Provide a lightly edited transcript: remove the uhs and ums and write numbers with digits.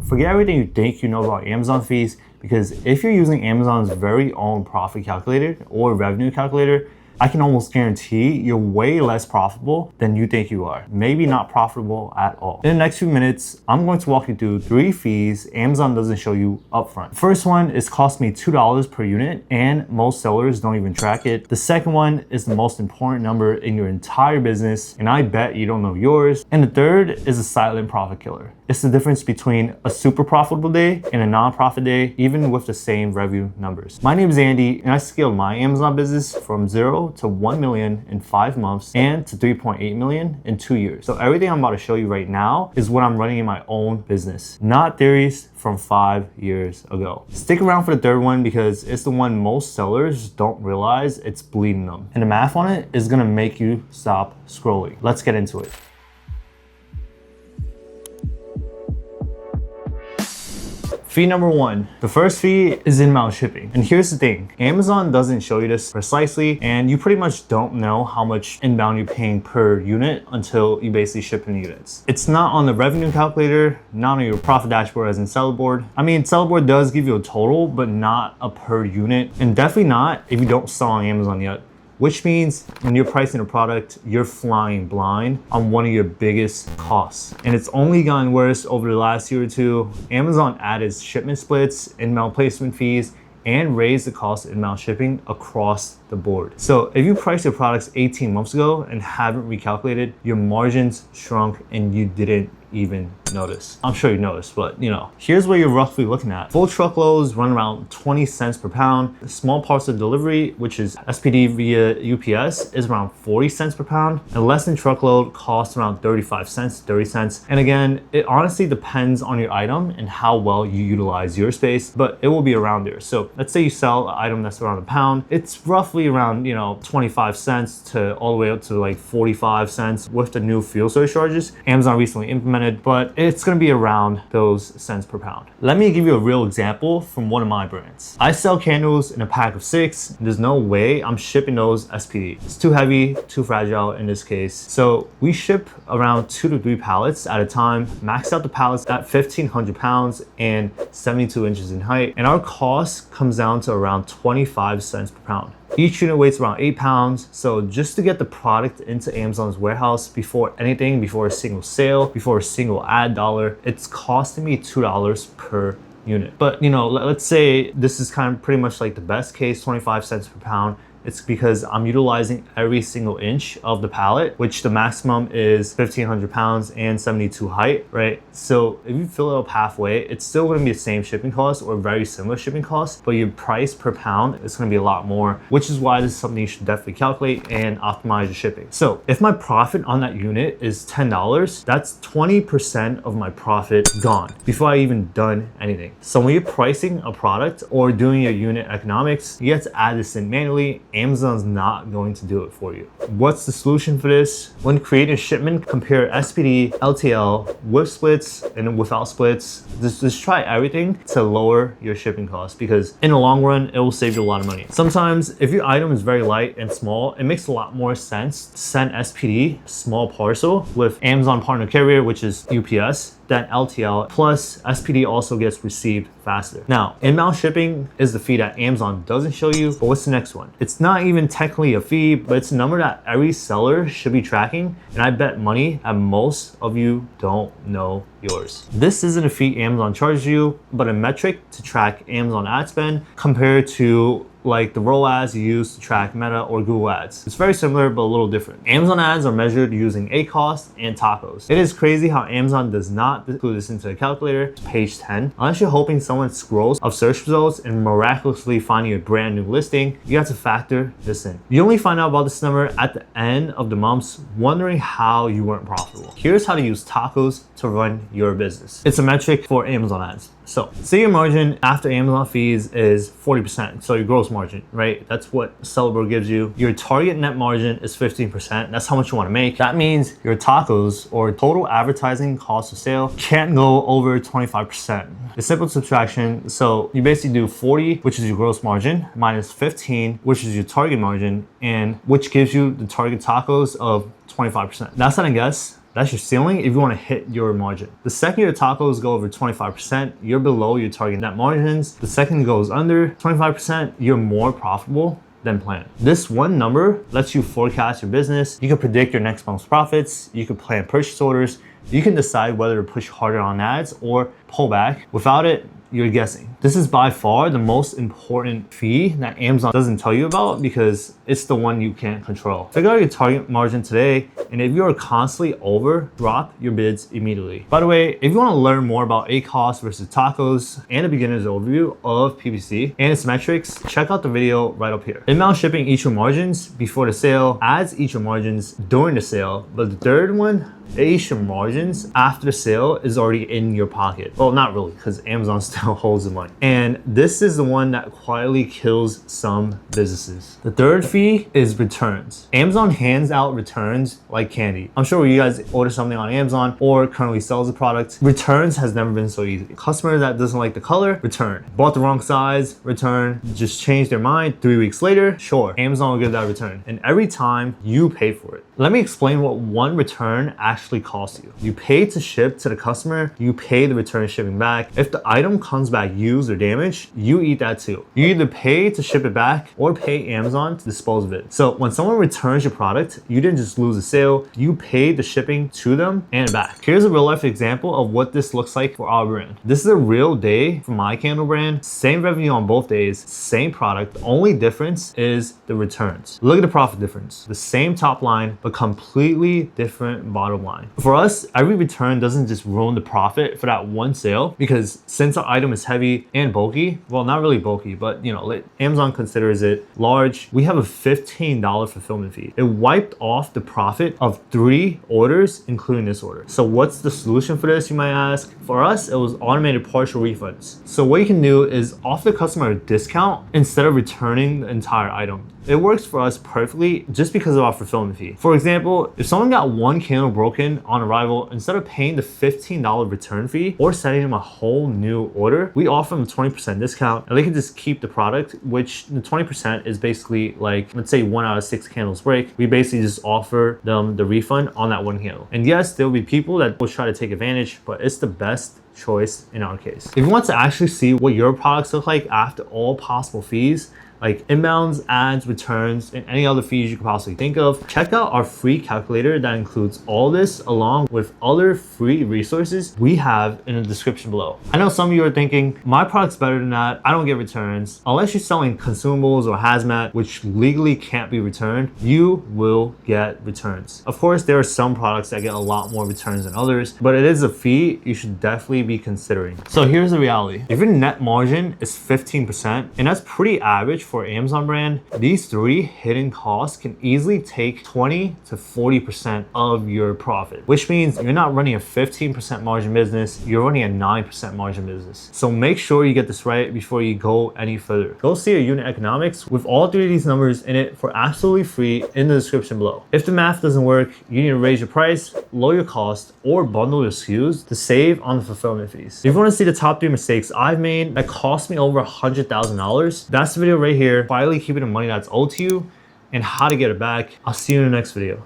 Forget everything you think you know about Amazon fees, because if you're using Amazon's very own profit calculator or revenue calculator, I can almost guarantee you're way less profitable than you think you are. Maybe not profitable at all. In the next few minutes, I'm going to walk you through 3 fees Amazon doesn't show you upfront. First one is cost me $2 per unit, and most sellers don't even track it. The second one is the most important number in your entire business, and I bet you don't know yours. And the third is a silent profit killer. It's the difference between a super profitable day and a non-profit day, even with the same revenue numbers. My name is Andy, and I scaled my Amazon business from 0 to 1 million in 5 months and to 3.8 million in 2 years. So everything I'm about to show you right now is what I'm running in my own business, not theories from 5 years ago. Stick around for the third one because it's the one most sellers don't realize it's bleeding them. And the math on it is gonna make you stop scrolling. Let's get into it. Fee number 1. The first fee is inbound shipping. And here's the thing, Amazon doesn't show you this precisely, and you pretty much don't know how much inbound you're paying per unit until you basically ship in units. It's not on the revenue calculator, not on your profit dashboard as in Sellerboard. I mean, Sellerboard does give you a total, but not a per unit, and definitely not if you don't sell on Amazon yet. Which means when you're pricing a product, you're flying blind on one of your biggest costs. And it's only gotten worse over the last year or two. Amazon added shipment splits, inbound placement fees, and raised the cost of inbound shipping across the board. So if you priced your products 18 months ago and haven't recalculated, your margins shrunk and you didn't even notice. I'm sure you noticed, but here's what you're roughly looking at. Full truckloads run around 20 cents per pound. Small parcel delivery, which is SPD via UPS, is around 40 cents per pound. And less than truckload costs around 35 cents, 30 cents. And again, it honestly depends on your item and how well you utilize your space, but it will be around there. So let's say you sell an item that's around a pound. It's roughly around 25 cents to all the way up to like 45 cents with the new fuel surcharges Amazon recently implemented, but it's gonna be around those cents per pound. Let me give you a real example from one of my brands. I sell candles in a pack of 6. There's no way I'm shipping those SPD. It's too heavy, too fragile in this case. So we ship around 2 to 3 pallets at a time, max out the pallets at 1,500 pounds and 72 inches in height. And our cost comes down to around 25 cents per pound. Each unit weighs around 8 pounds. So just to get the product into Amazon's warehouse before a single sale, before a single ad dollar, it's costing me $2 per unit. But let's say this is kind of pretty much like the best case, 25 cents per pound. It's because I'm utilizing every single inch of the pallet, which the maximum is 1,500 pounds and 72 height, right? So if you fill it up halfway, it's still gonna be the same shipping cost or very similar shipping costs, but your price per pound is gonna be a lot more, which is why this is something you should definitely calculate and optimize your shipping. So if my profit on that unit is $10, that's 20% of my profit gone before I even done anything. So when you're pricing a product or doing your unit economics, you have to add this in manually. Amazon's not going to do it for you. What's the solution for this? When creating a shipment, compare SPD, LTL, with splits and without splits. Just try everything to lower your shipping costs, because in the long run, it will save you a lot of money. Sometimes if your item is very light and small, it makes a lot more sense to send SPD, small parcel, with Amazon partner carrier, which is UPS, than LTL. Plus, SPD also gets received faster. Now, inbound shipping is the fee that Amazon doesn't show you, but what's the next one? It's not even technically a fee, but it's a number that every seller should be tracking, and I bet money that most of you don't know yours. This isn't a fee Amazon charges you, but a metric to track Amazon ad spend compared to like the ROAS you use to track Meta or Google Ads. It's very similar, but a little different. Amazon ads are measured using ACoS and tacos. It is crazy how Amazon does not include this into the calculator. Page 10. Unless you're hoping someone scrolls of search results and miraculously finding a brand new listing, you have to factor this in. You only find out about this number at the end of the months, wondering how you weren't profitable. Here's how to use tacos to run your business. It's a metric for Amazon ads. So say your margin after Amazon fees is 40%, so your gross margin, right? That's what Sellable gives you. Your target net margin is 15%. That's how much you want to make. That means your tacos, or total advertising cost of sale, can't go over 25%. It's simple subtraction. So you basically do 40, which is your gross margin, minus 15, which is your target margin, and which gives you the target tacos of 25%. That's not a guess. That's your ceiling if you want to hit your margin. The second your tacos go over 25%, you're below your target net margins. The second it goes under 25%, you're more profitable than planned. This one number lets you forecast your business. You can predict your next month's profits. You can plan purchase orders. You can decide whether to push harder on ads or pull back. Without it, you're guessing. This is by far the most important fee that Amazon doesn't tell you about because it's the one you can't control. Figure out your target margin today, and if you are constantly over, drop your bids immediately. By the way, if you want to learn more about ACoS versus tacos and a beginner's overview of PPC and its metrics, check out the video right up here. Inbound shipping eats your margins before the sale, ads eat your margins during the sale, but the third one, eats your margins after the sale is already in your pocket. Well, not really, because Amazon still holds the money. And this is the one that quietly kills some businesses. The third fee is returns. Amazon hands out returns like candy. I'm sure when you guys order something on Amazon or currently sells a product, returns has never been so easy. Customer that doesn't like the color, return. Bought the wrong size, return. Just changed their mind 3 weeks later, sure, Amazon will give that return. And every time you pay for it. Let me explain what one return actually costs you. You pay to ship to the customer, you pay the return shipping back. If the item comes back used or damaged, you eat that too. You either pay to ship it back or pay Amazon to dispose of it. So when someone returns your product, you didn't just lose a sale, you paid the shipping to them and back. Here's a real life example of what this looks like for our brand. This is a real day for my candle brand. Same revenue on both days, same product. The only difference is the returns. Look at the profit difference. The same top line, but completely different bottom line. For us, every return doesn't just ruin the profit for that one sale, because since our item is heavy and bulky, well, not really bulky, but you know, Amazon considers it large, we have a $15 fulfillment fee. It wiped off the profit of 3 orders, including this order. So what's the solution for this, you might ask? For us, it was automated partial refunds. So what you can do is offer the customer a discount instead of returning the entire item. It works for us perfectly just because of our fulfillment fee. For example, if someone got one candle broken on arrival, instead of paying the $15 return fee or sending them a whole new order, we offer them a 20% discount and they can just keep the product, which the 20% is basically like, let's say 1 out of 6 candles break. We basically just offer them the refund on that one candle. And yes, there will be people that will try to take advantage, but it's the best choice in our case. If you want to actually see what your products look like after all possible fees, like inbounds, ads, returns, and any other fees you could possibly think of, check out our free calculator that includes all this along with other free resources we have in the description below. I know some of you are thinking, my product's better than that, I don't get returns. Unless you're selling consumables or hazmat, which legally can't be returned, you will get returns. Of course, there are some products that get a lot more returns than others, but it is a fee you should definitely be considering. So here's the reality. If your net margin is 15%, and that's pretty average for Amazon brand, these 3 hidden costs can easily take 20 to 40% of your profit, which means you're not running a 15% margin business, you're running a 9% margin business. So make sure you get this right before you go any further. Go see your unit economics with all 3 of these numbers in it for absolutely free in the description below. If the math doesn't work, you need to raise your price, lower your cost, or bundle your SKUs to save on the fulfillment fees. If you want to see the top 3 mistakes I've made that cost me over $100,000, that's the video right here, quietly keeping the money that's owed to you and how to get it back. I'll see you in the next video.